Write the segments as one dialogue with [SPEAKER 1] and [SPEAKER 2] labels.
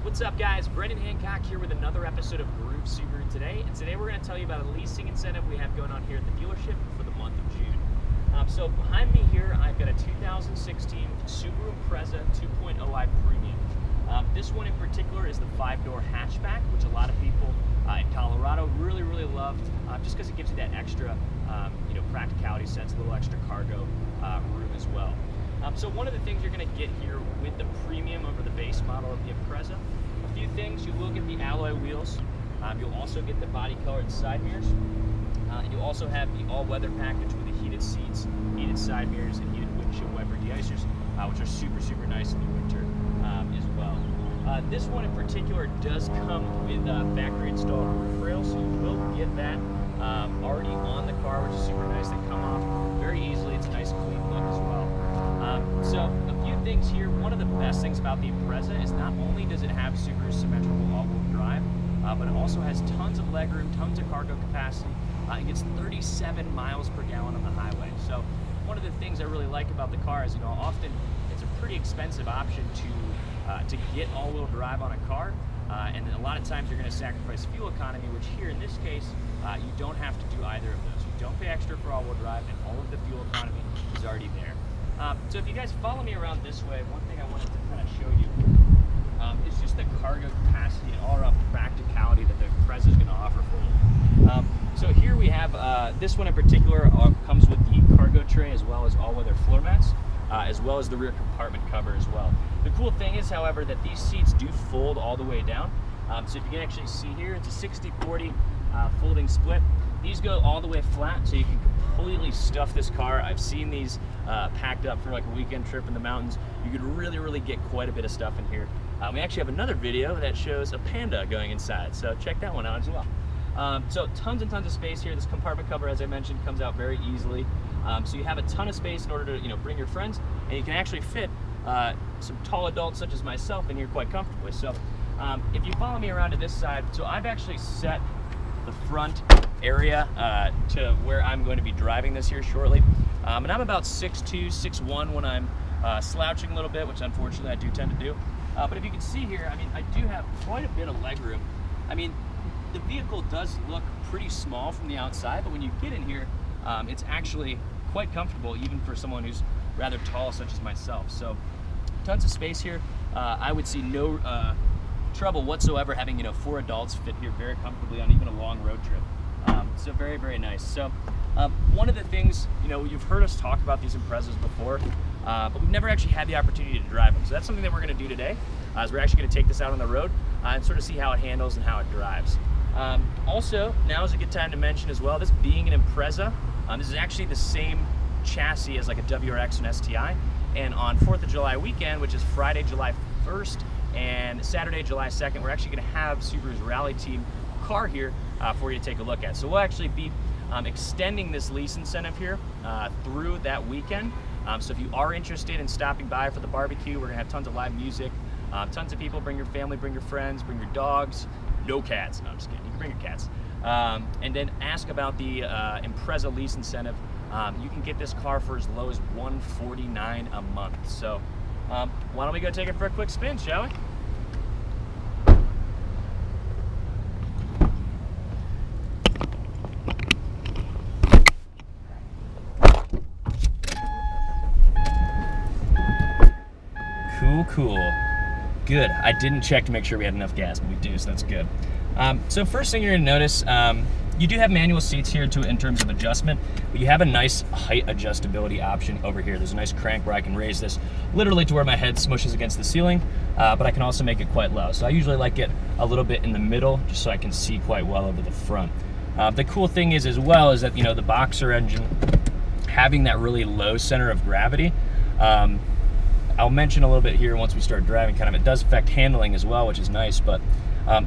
[SPEAKER 1] What's up, guys? Brendan Hancock here with another episode of Groove Subaru today. And today we're going to tell you about a leasing incentive we have going on here at the dealership for the month of June. So behind me here, I've got a 2016 Subaru Impreza 2.0i Premium. This one in particular is the 5-door hatchback, which a lot of people in Colorado really loved, just because it gives you that extra, practicality sense, a little extra cargo room as well. So one of the things you're going to get here with the Premium over the base model of the Impreza, a few things: you will get the alloy wheels, you'll also get the body colored side mirrors, you'll also have the all-weather package with the heated seats, heated side mirrors, and heated windshield wiper de-icers, which are super nice in the winter as well. This one in particular does come with factory installed roof rails, so you will get that already on the car, which is super nice. They come off very easily. It's a nice clean look as well. So a few things here. One of the best things about the Impreza is not only does it have super symmetrical all-wheel drive, but it also has tons of legroom, tons of cargo capacity. It gets 37 miles per gallon on the highway. So one of the things I really like about the car is, often it's a pretty expensive option to get all-wheel drive on a car, and a lot of times you're going to sacrifice fuel economy, which here in this case you don't have to do either of those. You don't pay extra for all-wheel drive, and all of the fuel economy is already there. So if you guys follow me around this way, one thing I wanted to kind of show you is just the cargo capacity and all-around practicality that the Impreza is going to offer for you. So here we have this one in particular comes with the cargo tray as well as all-weather floor mats, as well as the rear compartment cover as well. The cool thing is, however, that these seats do fold all the way down. So if you can actually see here, it's a 60-40 folding split. These go all the way flat, so you can completely stuff this car. I've seen these packed up for like a weekend trip in the mountains. You could really get quite a bit of stuff in here. We actually have another video that shows a Panda going inside, so check that one out as well. So tons and tons of space here. This compartment cover, as I mentioned, comes out very easily. So you have a ton of space in order to bring your friends, and you can actually fit some tall adults such as myself in here quite comfortably. So if you follow me around to this side, so I've actually set the front area to where I'm going to be driving this here shortly. And I'm about 6'2", 6'1" when I'm slouching a little bit, which unfortunately I do tend to do. But if you can see here, I do have quite a bit of legroom. The vehicle does look pretty small from the outside, but when you get in here, it's actually quite comfortable, even for someone who's rather tall, such as myself. So tons of space here. I would see no trouble whatsoever having 4 adults fit here very comfortably on even a long road trip. So very nice. So one of the things, you've heard us talk about these Imprezas before, but we've never actually had the opportunity to drive them. So that's something that we're going to do today. Is we're actually going to take this out on the road and sort of see how it handles and how it drives. Also, now is a good time to mention as well, this being an Impreza, this is actually the same chassis as like a WRX and STI. And on 4th of July weekend, which is Friday, July 1st and Saturday, July 2nd, we're actually going to have Subaru's Rally Team car here for you to take a look at. So we'll actually be extending this lease incentive here through that weekend. So if you are interested in stopping by for the barbecue, we're going to have tons of live music, tons of people. Bring your family, bring your friends, bring your dogs. No cats. No, I'm just kidding. You can bring your cats. And then ask about the Impreza lease incentive. You can get this car for as low as $149 a month. So why don't we go take it for a quick spin, shall we? Cool. Good. I didn't check to make sure we had enough gas, but we do, so that's good. So first thing you're going to notice, you do have manual seats here too in terms of adjustment, but you have a nice height adjustability option over here. There's a nice crank where I can raise this literally to where my head smushes against the ceiling, but I can also make it quite low. So I usually like it a little bit in the middle just so I can see quite well over the front. The cool thing is as well is that, the Boxer engine having that really low center of gravity, I'll mention a little bit here once we start driving, it does affect handling as well, which is nice, but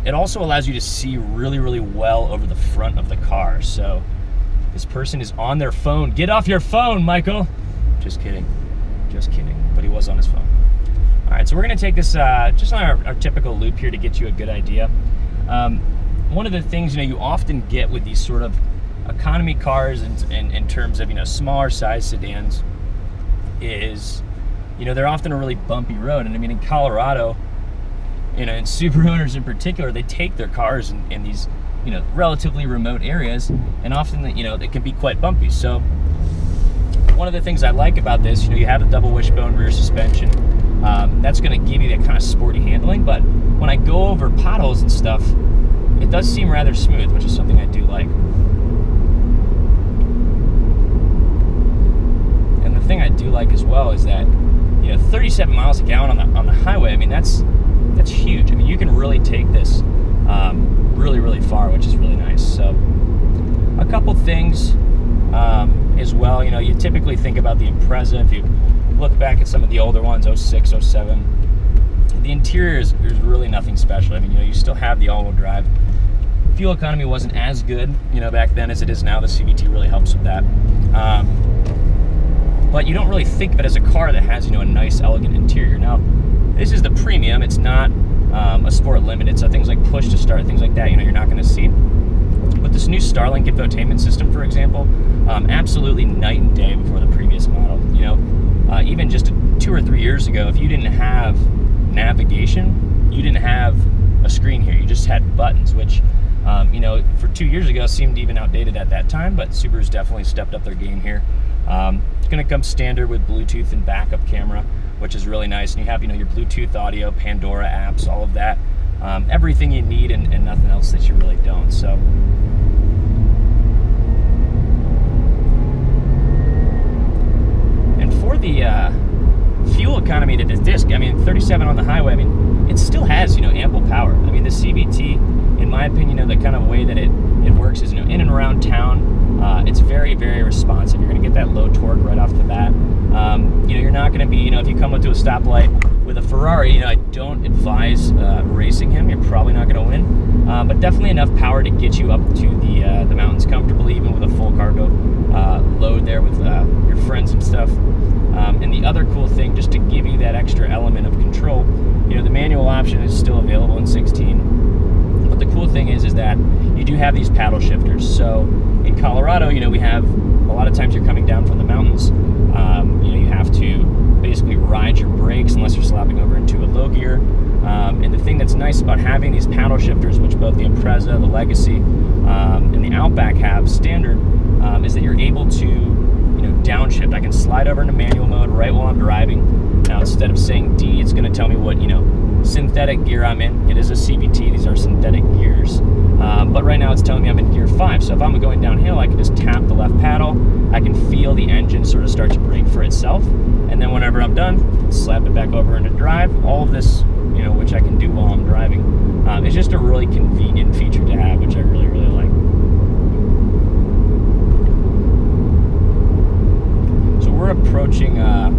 [SPEAKER 1] it also allows you to see really well over the front of the car. So this person is on their phone. Get off your phone, Michael. Just kidding, but he was on his phone. All right, so we're gonna take this just on our typical loop here to get you a good idea. One of the things you often get with these sort of economy cars in terms of smaller size sedans is they're often a really bumpy road. And in Colorado, you know, and Subaru owners in particular, they take their cars in these, you know, relatively remote areas, and often, you know, they can be quite bumpy. So one of the things I like about this, you know, you have a double wishbone rear suspension. That's going to give you that kind of sporty handling, but when I go over potholes and stuff, it does seem rather smooth, which is something I do like. And the thing I do like as well is that, you know, 37 miles a gallon on the highway, I mean, that's huge. I mean, you can really take this really far, which is really nice. So a couple things as well, you know, you typically think about the Impreza. If you look back at some of the older ones, 06, 07, the interior is really nothing special. I mean, you know, you still have the all-wheel drive. Fuel economy wasn't as good, you know, back then as it is now. The CVT really helps with that. But you don't really think of it as a car that has, you know, a nice, elegant interior. Now, this is the premium. It's not a sport limited, so things like push to start, things like that, you know, you're not going to see. But this new Starlink infotainment system, for example, absolutely night and day before the previous model. You know, even just 2 or 3 years ago, if you didn't have navigation, you didn't have a screen here. You just had buttons, which, you know, for 2 years ago seemed even outdated at that time, but Subaru's definitely stepped up their game here. It's going to come standard with Bluetooth and backup camera, which is really nice. And you have, you know, your Bluetooth audio, Pandora apps, all of that. Everything you need and nothing else that you really don't. So and for the fuel economy to this disc, I mean, 37 on the highway, I mean, it still has, you know, ample power. I mean, the CVT, in my opinion, you know, the kind of way that it works is, you know, in and around town, it's very responsive. You're going to get that low torque right off the bat. You know, you're not going to be, you know, if you come up to a stoplight with a Ferrari, you know, I don't advise racing him. You're probably not going to win, but definitely enough power to get you up to the mountains comfortably, even with a full cargo load there with your friends and stuff. And the other cool thing, just to give you that extra element of control, you know, the manual option is still available in 16. But the cool thing is that you do have these paddle shifters. So in Colorado, you know, we have a lot of times you're coming down from the mountains. You know, you have to basically ride your brakes unless you're slapping over into a low gear. And the thing that's nice about having these paddle shifters, which both the Impreza, the Legacy, and the Outback have standard, is that you're able to, you know, downshift. I can slide over into manual mode right while I'm driving. Now, instead of saying D, it's going to tell me what, you know, synthetic gear I'm in. It is a CVT. These are synthetic gears. But right now it's telling me I'm in gear 5. So if I'm going downhill, I can just tap the left paddle. I can feel the engine sort of start to brake for itself. And then whenever I'm done, slap it back over into drive. All of this, you know, which I can do while I'm driving. It's just a really convenient feature to have, which I really like. So we're approaching a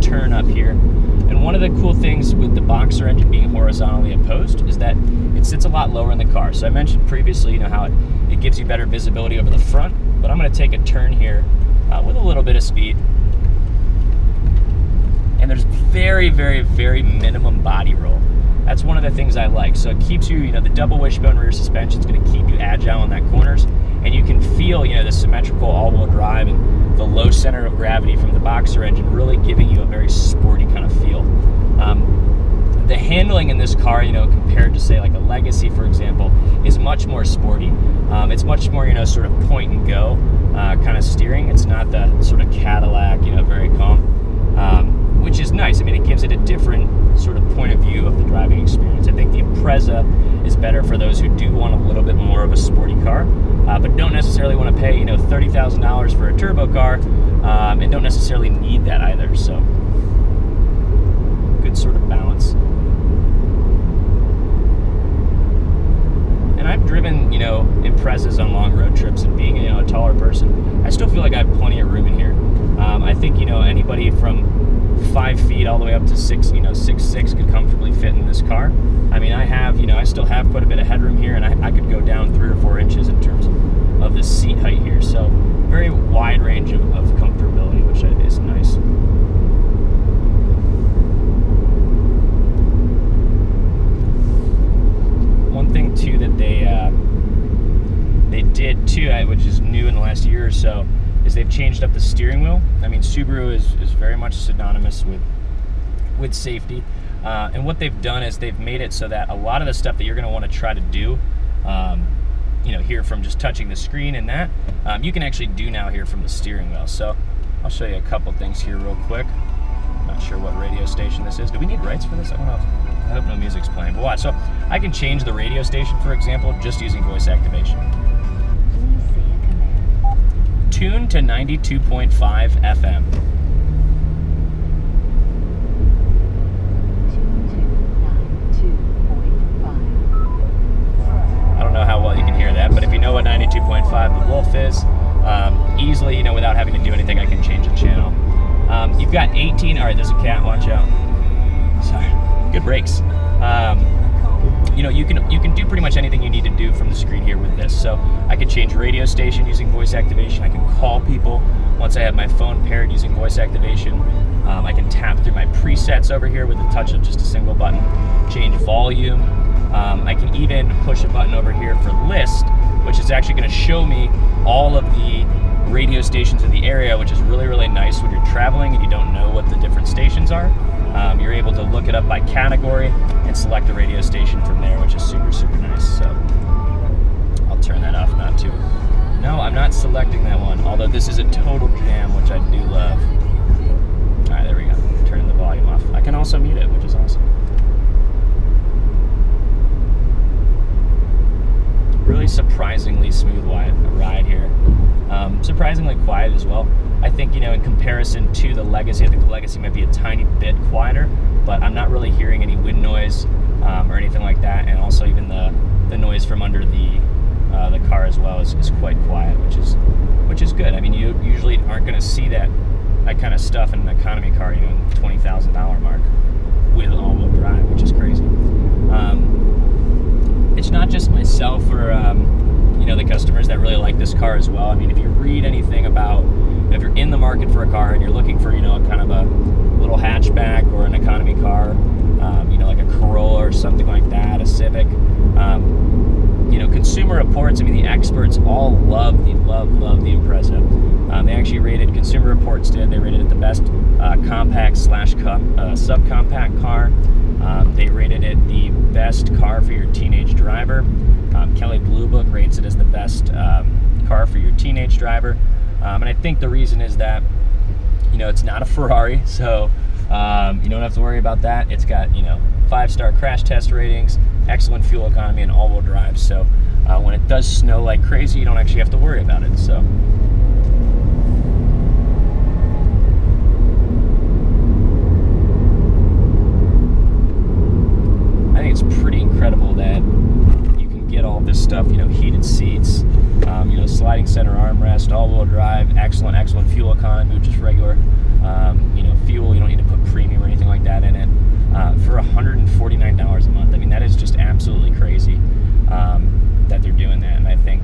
[SPEAKER 1] turn up here. And one of the cool things with the Boxer engine being horizontally opposed is that it sits a lot lower in the car. So I mentioned previously, you know, how it gives you better visibility over the front, but I'm going to take a turn here with a little bit of speed. And there's very minimum body roll. That's one of the things I like. So it keeps you, you know, the double wishbone rear suspension is going to keep you agile in that corners, and you can feel, you know, the symmetrical all-wheel drive and the low center of gravity from the Boxer engine really giving you a very sporty kind of feel. The handling in this car, you know, compared to say like a Legacy, for example, is much more sporty. It's much more, you know, sort of point and go kind of steering. It's not the sort of Cadillac, you know, very calm, which is nice. I mean, it gives it a different sort of point of view of the driving experience. I think the Impreza is better for those who do want a little bit more of a sporty car, but don't necessarily want to pay, you know, $30,000 for a turbo car, and don't necessarily need that either. So good sort of balance. And I've driven, you know, Imprezas on long road trips, and being, you know, a taller person, I still feel like I have plenty of room in here. I think, you know, anybody from 5 feet all the way up to 6'6" could comfortably fit in this car. I mean, I have, you know, I still have quite a bit of headroom here, and I could go down 3 or 4 inches in terms of the seat height here. So very wide range of comfortability, which is nice. One thing too that they did too, which is new in the last year or so, is they've changed up the steering wheel. I mean, Subaru is very much synonymous with safety. And what they've done is they've made it so that a lot of the stuff that you're going to want to try to do, you know, here from just touching the screen and that, you can actually do now here from the steering wheel. So I'll show you a couple things here real quick. Not sure what radio station this is. Do we need rights for this? I don't know. I hope no music's playing. But watch. So I can change the radio station, for example, just using voice activation.
[SPEAKER 2] Please say a command.
[SPEAKER 1] Tune to 92.5 FM.
[SPEAKER 2] Tune to 92.5.
[SPEAKER 1] I don't know how well you can hear that, but if you know what 92.5 the Wolf is, easily, you know, without having to do anything, I can change the channel. You've got 18. All right, there's a cat. Watch out. Sorry. Good brakes. You know, you can do pretty much anything you need to do from the screen here with this. So I can change radio station using voice activation. I can call people once I have my phone paired using voice activation. I can tap through my presets over here with the touch of just a single button. Change volume. I can even push a button over here for list, which is actually going to show me all of the radio stations in the area, which is really, really nice when you're traveling and you don't know what the different stations are. You're able to look it up by category and select a radio station from there, which is super, super nice. So I'll turn that off now too. No, I'm not selecting that one, although this is a total jam, which I do love. All right, there we go. Turning the volume off. I can also mute it, which is awesome. Really surprisingly smooth ride here. Surprisingly quiet as well. I think, you know, in comparison to the Legacy, I think the Legacy might be a tiny bit quieter, but I'm not really hearing any wind noise or anything like that, and also even the noise from under the car as well is quite quiet, which is good. I mean, you usually aren't going to see that kind of stuff in an economy car, you know, in the $20,000 mark with all-wheel drive, which is crazy. It's not just myself or you know, the customers that really like this car as well. I mean, if you read anything about, if you're in the market for a car and you're looking for, you know, kind of a little hatchback or an economy car, you know, like a Corolla or something like that, a Civic, you know, Consumer Reports, I mean, the experts all love the Impreza. They actually rated, Consumer Reports did, they rated it the best compact / subcompact car. They rated it the best car for your teenage driver. Kelley Blue Book rates it as the best car for your teenage driver. And I think the reason is that, you know, it's not a Ferrari, so you don't have to worry about that. It's got, you know, 5-star crash test ratings, excellent fuel economy, and all-wheel drive. So when it does snow like crazy, you don't actually have to worry about it. So. I think it's pretty incredible that you can get all this stuff, you know, heated seats, you know, sliding center armrest, all-wheel drive, excellent fuel economy, which is regular, you know, fuel. You don't need to put premium or anything like that in it for $149 a month. I mean, that is just absolutely crazy that they're doing that. And I think,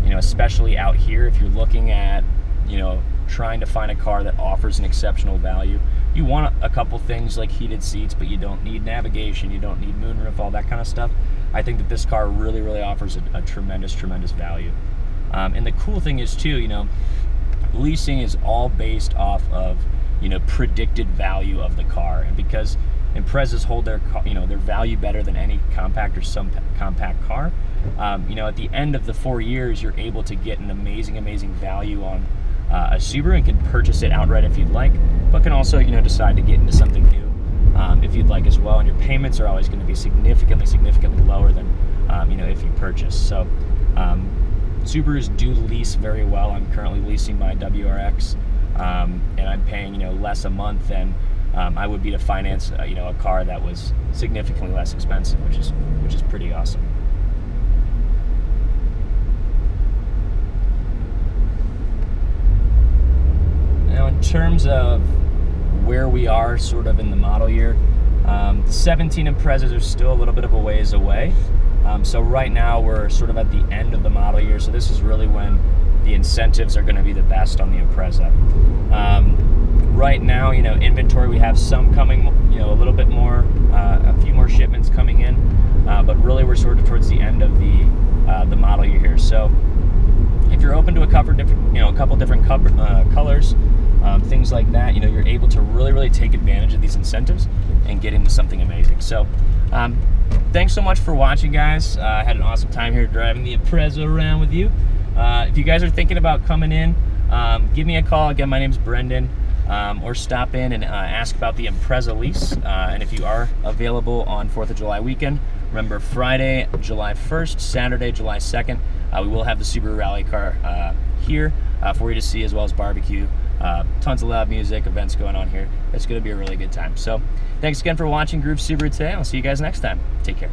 [SPEAKER 1] you know, especially out here, if you're looking at, you know, trying to find a car that offers an exceptional value, you want a couple things like heated seats, but you don't need navigation, you don't need moonroof, all that kind of stuff. I think that this car really, really offers a tremendous value. And the cool thing is too, you know, leasing is all based off of, you know, predicted value of the car, and because Imprezas hold their, you know, their value better than any compact or subcompact car, you know, at the end of the 4 years, you're able to get an amazing value on a Subaru and can purchase it outright if you'd like, but can also, you know, decide to get into something new if you'd like as well. And your payments are always going to be significantly lower than, you know, if you purchase. So Subarus do lease very well. I'm currently leasing my WRX, and I'm paying, you know, less a month than I would be to finance, you know, a car that was significantly less expensive, which is pretty awesome. Now, in terms of where we are sort of in the model year, the 17 Imprezas are still a little bit of a ways away. So right now we're sort of at the end of the model year, so this is really when the incentives are going to be the best on the Impreza. Right now, you know, inventory, we have some coming, you know, a little bit more, a few more shipments coming in, but really we're sort of towards the end of the model year here. So if you're open to a couple different colors, things like that. You know, you're able to really take advantage of these incentives and get into something amazing. So thanks so much for watching, guys. I had an awesome time here driving the Impreza around with you. If you guys are thinking about coming in, give me a call. Again, my name's Brendan. Or stop in and ask about the Impreza lease. And if you are available on 4th of July weekend, remember Friday, July 1st, Saturday, July 2nd, we will have the Subaru Rally car here for you to see, as well as barbecue. Tons of loud music, events going on here. It's going to be a really good time. So thanks again for watching Groove Subaru today. I'll see you guys next time. Take care.